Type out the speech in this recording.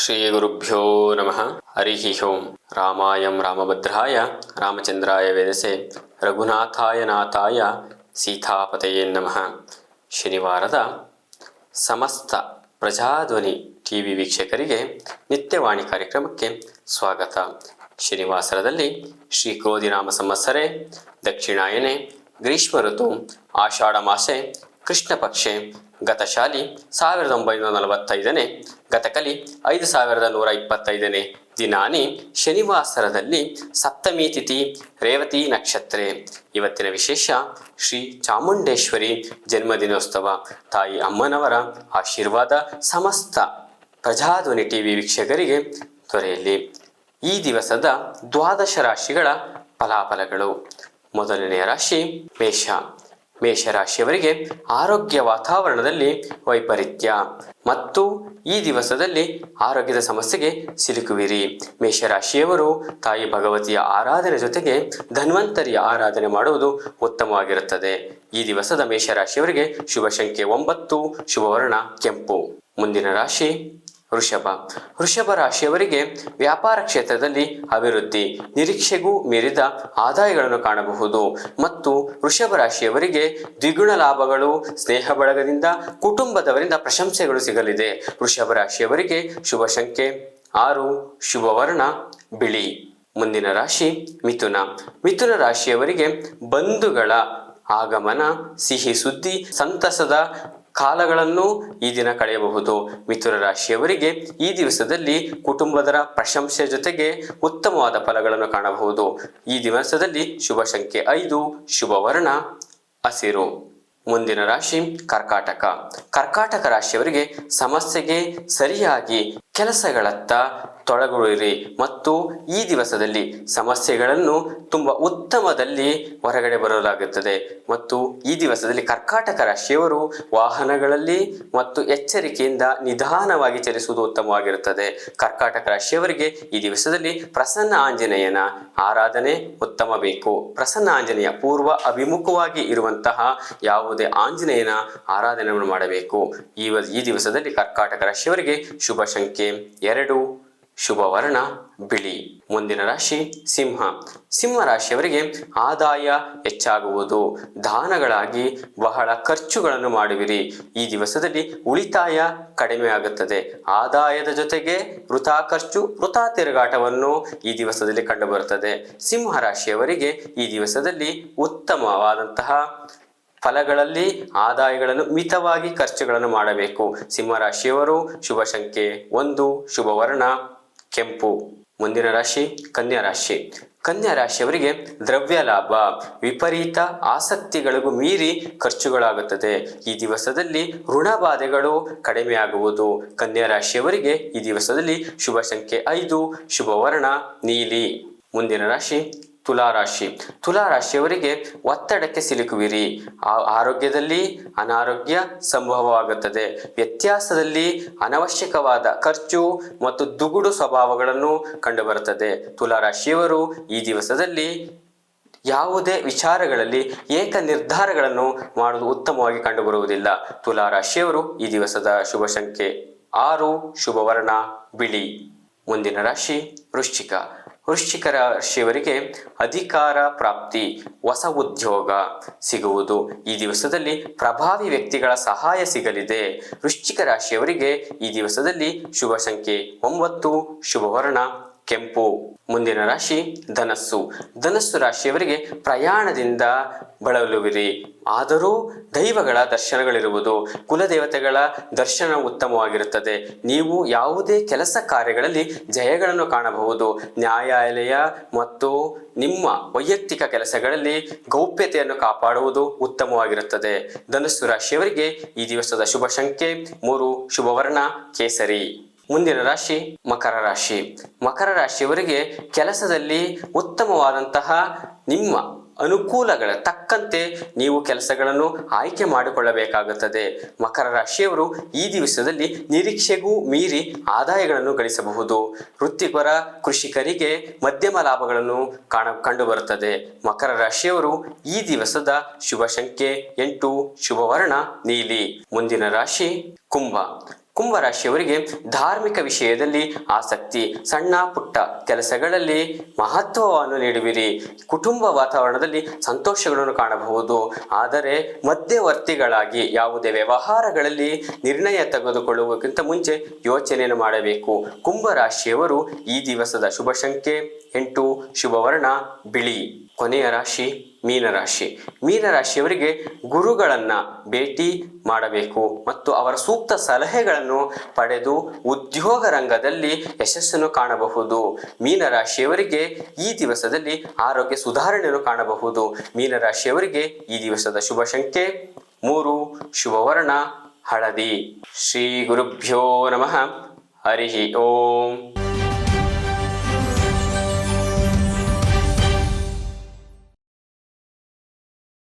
ಶ್ರೀ ಗುರುಭ್ಯೋ ನಮಃ. ಹರಿ ಓಂ. ರಾಮಾಯಂ ರಾಮಭದ್ರಾಯ ರಾಮಚಂದ್ರಾಯ ವೇದಸೆ ರಘುನಾಥಾಯ ನಾಥಾಯ ಸೀತಾಪತಯೇ ನಮಃ. ಶನಿವಾರದ ಸಮಸ್ತ ಪ್ರಜಾಧ್ವನಿ ಟಿವಿ ವೀಕ್ಷಕರಿಗೆ ನಿತ್ಯವಾಣಿ ಕಾರ್ಯಕ್ರಮಕ್ಕೆ ಸ್ವಾಗತ. ಶನಿವಾಸರದಲ್ಲಿ ಶ್ರೀ ಕ್ರೋಧಿನಾಮ ಸಂವತ್ಸರೆ ದಕ್ಷಿಣಾಯನೆ ಗ್ರೀಷ್ಮ ಋತು ಆಷಾಢ ಮಾಸೆ ಕೃಷ್ಣ ಪಕ್ಷೆ ಗತಶಾಲಿ 1945 ಗತಕಲಿ 5125 ದಿನಾನಿ ಶನಿವಾಸರದಲ್ಲಿ ಸಪ್ತಮಿ ತಿಥಿ ರೇವತಿ ನಕ್ಷತ್ರೆ. ಇವತ್ತಿನ ವಿಶೇಷ ಶ್ರೀ ಚಾಮುಂಡೇಶ್ವರಿ ಜನ್ಮದಿನೋತ್ಸವ. ತಾಯಿ ಅಮ್ಮನವರ ಆಶೀರ್ವಾದ ಸಮಸ್ತ ಪ್ರಜಾಧ್ವನಿ ಟಿವಿ ವೀಕ್ಷಕರಿಗೆ ದೊರೆಯಲಿ. ಈ ದಿವಸದ ದ್ವಾದಶ ರಾಶಿಗಳ ಫಲಾಫಲಗಳು. ಮೊದಲನೆಯ ರಾಶಿ ಮೇಷ. ಮೇಷರಾಶಿಯವರಿಗೆ ಆರೋಗ್ಯ ವಾತಾವರಣದಲ್ಲಿ ವೈಪರೀತ್ಯ ಮತ್ತು ಈ ದಿವಸದಲ್ಲಿ ಆರೋಗ್ಯದ ಸಮಸ್ಯೆಗೆ ಸಿಲುಕುವಿರಿ. ಮೇಷರಾಶಿಯವರು ತಾಯಿ ಭಗವತಿಯ ಆರಾಧನೆ ಜೊತೆಗೆ ಧನ್ವಂತರಿಯ ಆರಾಧನೆ ಮಾಡುವುದು ಉತ್ತಮವಾಗಿರುತ್ತದೆ. ಈ ದಿವಸದ ಮೇಷರಾಶಿಯವರಿಗೆ ಶುಭ ಸಂಖ್ಯೆ 9, ಶುಭವರ್ಣ ಕೆಂಪು. ಮುಂದಿನ ರಾಶಿ ವೃಷಭ. ವೃಷಭ ರಾಶಿಯವರಿಗೆ ವ್ಯಾಪಾರ ಕ್ಷೇತ್ರದಲ್ಲಿ ಅಭಿವೃದ್ಧಿ, ನಿರೀಕ್ಷೆಗೂ ಮೀರಿದ ಆದಾಯಗಳನ್ನು ಕಾಣಬಹುದು ಮತ್ತು ವೃಷಭ ರಾಶಿಯವರಿಗೆ ದ್ವಿಗುಣ ಲಾಭಗಳು, ಸ್ನೇಹ ಬಳಗದಿಂದ ಕುಟುಂಬದವರಿಂದ ಪ್ರಶಂಸೆಗಳು ಸಿಗಲಿದೆ. ವೃಷಭ ರಾಶಿಯವರಿಗೆ ಶುಭ ಸಂಖ್ಯೆ 6, ಶುಭವರ್ಣ ಬಿಳಿ. ಮುಂದಿನ ರಾಶಿ ಮಿಥುನ. ಮಿಥುನ ರಾಶಿಯವರಿಗೆ ಬಂಧುಗಳ ಆಗಮನ, ಸಿಹಿ ಸುದ್ದಿ, ಸಂತಸದ ಕಾಲಗಳನ್ನು ಈ ದಿನ ಕಳೆಯಬಹುದು. ಮಿಥುನ ರಾಶಿಯವರಿಗೆ ಈ ದಿವಸದಲ್ಲಿ ಕುಟುಂಬದರ ಪ್ರಶಂಸೆ ಜೊತೆಗೆ ಉತ್ತಮವಾದ ಫಲಗಳನ್ನು ಕಾಣಬಹುದು. ಈ ದಿವಸದಲ್ಲಿ ಶುಭ ಸಂಖ್ಯೆ 5, ಶುಭವರ್ಣ ಹಸಿರು. ಮುಂದಿನ ರಾಶಿ ಕರ್ಕಾಟಕ. ಕರ್ಕಾಟಕ ರಾಶಿಯವರಿಗೆ ಸಮಸ್ಯೆಗೆ ಸರಿಯಾಗಿ ಕೆಲಸಗಳತ್ತ ತೊಡಗುಳಿರಿ ಮತ್ತು ಈ ದಿವಸದಲ್ಲಿ ಸಮಸ್ಯೆಗಳನ್ನು ತುಂಬ ಉತ್ತಮದಲ್ಲಿ ಹೊರಗಡೆ ಬರಲಾಗುತ್ತದೆ. ಮತ್ತು ಈ ದಿವಸದಲ್ಲಿ ಕರ್ಕಾಟಕ ರಾಶಿಯವರು ವಾಹನಗಳಲ್ಲಿ ಮತ್ತು ಎಚ್ಚರಿಕೆಯಿಂದ ನಿಧಾನವಾಗಿ ಚಲಿಸುವುದು ಉತ್ತಮವಾಗಿರುತ್ತದೆ. ಕರ್ಕಾಟಕ ರಾಶಿಯವರಿಗೆ ಈ ದಿವಸದಲ್ಲಿ ಪ್ರಸನ್ನ ಆಂಜನೇಯನ ಆರಾಧನೆ ಉತ್ತಮ ಬೇಕು. ಪ್ರಸನ್ನ ಆಂಜನೇಯ ಪೂರ್ವ ಅಭಿಮುಖವಾಗಿ ಇರುವಂತಹ ಯಾವುದೇ ಆಂಜನೇಯನ ಆರಾಧನೆಯನ್ನು ಮಾಡಬೇಕು. ಈ ದಿವಸದಲ್ಲಿ ಕರ್ಕಾಟಕ ರಾಶಿಯವರಿಗೆ ಶುಭ ಸಂಖ್ಯೆ 2, ಶುಭವರ್ಣ ಬಿಳಿ. ಮುಂದಿನ ರಾಶಿ ಸಿಂಹ. ಸಿಂಹ ರಾಶಿಯವರಿಗೆ ಆದಾಯ ಹೆಚ್ಚಾಗುವುದು, ದಾನಗಳಾಗಿ ಬಹಳ ಖರ್ಚುಗಳನ್ನು ಮಾಡುವಿರಿ. ಈ ದಿವಸದಲ್ಲಿ ಉಳಿತಾಯ ಕಡಿಮೆ ಆಗುತ್ತದೆ. ಆದಾಯದ ಜೊತೆಗೆ ವೃಥಾ ಖರ್ಚು, ವೃಥಾ ತಿರುಗಾಟವನ್ನು ಈ ದಿವಸದಲ್ಲಿ ಕಂಡುಬರುತ್ತದೆ. ಸಿಂಹ ರಾಶಿಯವರಿಗೆ ಈ ದಿವಸದಲ್ಲಿ ಉತ್ತಮವಾದಂತಹ ಫಲಗಳಲ್ಲಿ ಆದಾಯಗಳನ್ನು ಮಿತವಾಗಿ ಖರ್ಚುಗಳನ್ನು ಮಾಡಬೇಕು. ಸಿಂಹರಾಶಿಯವರು ಶುಭ ಸಂಖ್ಯೆ 1, ಶುಭವರ್ಣ ಕೆಂಪು. ಮುಂದಿನ ರಾಶಿ ಕನ್ಯಾ ರಾಶಿ. ಕನ್ಯಾ ರಾಶಿಯವರಿಗೆ ದ್ರವ್ಯ ಲಾಭ, ವಿಪರೀತ ಆಸಕ್ತಿಗಳಿಗೂ ಮೀರಿ ಖರ್ಚುಗಳಾಗುತ್ತದೆ. ಈ ದಿವಸದಲ್ಲಿ ಋಣಬಾಧೆಗಳು ಕಡಿಮೆಯಾಗುವುದು. ಕನ್ಯಾ ರಾಶಿಯವರಿಗೆ ಈ ದಿವಸದಲ್ಲಿ ಶುಭ ಸಂಖ್ಯೆ 5, ಶುಭವರ್ಣ ನೀಲಿ. ಮುಂದಿನ ರಾಶಿ ತುಲಾರಾಶಿ. ತುಲಾರಾಶಿಯವರಿಗೆ ಒತ್ತಡಕ್ಕೆ ಸಿಲುಕುವಿರಿ. ಆರೋಗ್ಯದಲ್ಲಿ ಅನಾರೋಗ್ಯ ಸಂಭವವಾಗುತ್ತದೆ. ವ್ಯತ್ಯಾಸದಲ್ಲಿ ಅನವಶ್ಯಕವಾದ ಖರ್ಚು ಮತ್ತು ದುಗುಡು ಸ್ವಭಾವಗಳನ್ನು ಕಂಡುಬರುತ್ತದೆ. ತುಲಾರಾಶಿಯವರು ಈ ದಿವಸದಲ್ಲಿ ಯಾವುದೇ ವಿಚಾರಗಳಲ್ಲಿ ಏಕ ನಿರ್ಧಾರಗಳನ್ನು ಮಾಡುವುದು ಉತ್ತಮವಾಗಿ ಕಂಡುಬರುವುದಿಲ್ಲ. ತುಲಾರಾಶಿಯವರು ಈ ದಿವಸದ ಶುಭ ಸಂಖ್ಯೆ 6, ಶುಭವರ್ಣ ಬಿಳಿ. ಮುಂದಿನ ರಾಶಿ ವೃಶ್ಚಿಕ. ವೃಶ್ಚಿಕ ರಾಶಿಯವರಿಗೆ ಅಧಿಕಾರ ಪ್ರಾಪ್ತಿ, ಹೊಸ ಉದ್ಯೋಗ ಸಿಗುವುದು. ಈ ದಿವಸದಲ್ಲಿ ಪ್ರಭಾವಿ ವ್ಯಕ್ತಿಗಳ ಸಹಾಯ ಸಿಗಲಿದೆ. ವೃಶ್ಚಿಕ ರಾಶಿಯವರಿಗೆ ಈ ದಿವಸದಲ್ಲಿ ಶುಭ ಸಂಖ್ಯೆ 9, ಶುಭವರ್ಣ ಕೆಂಪು. ಮುಂದಿನ ರಾಶಿ ಧನಸ್ಸು. ಧನಸ್ಸು ರಾಶಿಯವರಿಗೆ ಪ್ರಯಾಣದಿಂದ ಬಳಲುವಿರಿ. ಆದರೂ ದೈವಗಳ ದರ್ಶನಗಳಿರುವುದು, ಕುಲದೇವತೆಗಳ ದರ್ಶನ ಉತ್ತಮವಾಗಿರುತ್ತದೆ. ನೀವು ಯಾವುದೇ ಕೆಲಸ ಕಾರ್ಯಗಳಲ್ಲಿ ಜಯಗಳನ್ನು ಕಾಣಬಹುದು. ನ್ಯಾಯಾಲಯ ಮತ್ತು ನಿಮ್ಮ ವೈಯಕ್ತಿಕ ಕೆಲಸಗಳಲ್ಲಿ ಗೌಪ್ಯತೆಯನ್ನು ಕಾಪಾಡುವುದು ಉತ್ತಮವಾಗಿರುತ್ತದೆ. ಧನಸ್ಸು ರಾಶಿಯವರಿಗೆ ಈ ದಿವಸದ ಶುಭ ಸಂಖ್ಯೆ 3, ಶುಭವರ್ಣ ಕೇಸರಿ. ಮುಂದಿನ ರಾಶಿ ಮಕರ ರಾಶಿ. ಮಕರ ರಾಶಿಯವರಿಗೆ ಕೆಲಸದಲ್ಲಿ ಉತ್ತಮವಾದಂತಹ ನಿಮ್ಮ ಅನುಕೂಲಗಳ ತಕ್ಕಂತೆ ನೀವು ಕೆಲಸಗಳನ್ನು ಆಯ್ಕೆ ಮಾಡಿಕೊಳ್ಳಬೇಕಾಗುತ್ತದೆ. ಮಕರ ರಾಶಿಯವರು ಈ ದಿವಸದಲ್ಲಿ ನಿರೀಕ್ಷೆಗೂ ಮೀರಿ ಆದಾಯಗಳನ್ನು ಗಳಿಸಬಹುದು. ವೃತ್ತಿಪರ ಕೃಷಿಕರಿಗೆ ಮಧ್ಯಮ ಲಾಭಗಳನ್ನು ಕಂಡುಬರುತ್ತದೆ. ಮಕರ ರಾಶಿಯವರು ಈ ದಿವಸದ ಶುಭ ಸಂಖ್ಯೆ 8, ಶುಭವರ್ಣ ನೀಲಿ. ಮುಂದಿನ ರಾಶಿ ಕುಂಭ. ಕುಂಭರಾಶಿಯವರಿಗೆ ಧಾರ್ಮಿಕ ವಿಷಯದಲ್ಲಿ ಆಸಕ್ತಿ, ಸಣ್ಣ ಪುಟ್ಟ ಕೆಲಸಗಳಲ್ಲಿ ಮಹತ್ವವನ್ನು ನೀಡುವಿರಿ. ಕುಟುಂಬ ವಾತಾವರಣದಲ್ಲಿ ಸಂತೋಷಗಳನ್ನು ಕಾಣಬಹುದು. ಆದರೆ ಮಧ್ಯವರ್ತಿಗಳಾಗಿ ಯಾವುದೇ ವ್ಯವಹಾರಗಳಲ್ಲಿ ನಿರ್ಣಯ ತೆಗೆದುಕೊಳ್ಳುವುದಕ್ಕಿಂತ ಮುಂಚೆ ಯೋಚನೆಯನ್ನು ಮಾಡಬೇಕು. ಕುಂಭರಾಶಿಯವರು ಈ ದಿವಸದ ಶುಭ ಸಂಖ್ಯೆ 8, ಶುಭವರ್ಣ ಬಿಳಿ. ಕೊನೆಯ ರಾಶಿ ಮೀನರಾಶಿ. ಮೀನರಾಶಿಯವರಿಗೆ ಗುರುಗಳನ್ನು ಭೇಟಿ ಮಾಡಬೇಕು ಮತ್ತು ಅವರ ಸೂಕ್ತ ಸಲಹೆಗಳನ್ನು ಪಡೆದು ಉದ್ಯೋಗ ರಂಗದಲ್ಲಿ ಯಶಸ್ಸನ್ನು ಕಾಣಬಹುದು. ಮೀನರಾಶಿಯವರಿಗೆ ಈ ದಿವಸದಲ್ಲಿ ಆರೋಗ್ಯ ಸುಧಾರಣೆಯನ್ನು ಕಾಣಬಹುದು. ಮೀನರಾಶಿಯವರಿಗೆ ಈ ದಿವಸದ ಶುಭ ಸಂಖ್ಯೆ 3, ಶುಭವರ್ಣ ಹಳದಿ. ಶ್ರೀ ಗುರುಭ್ಯೋ ನಮಃ. ಹರಿ ಓಂ.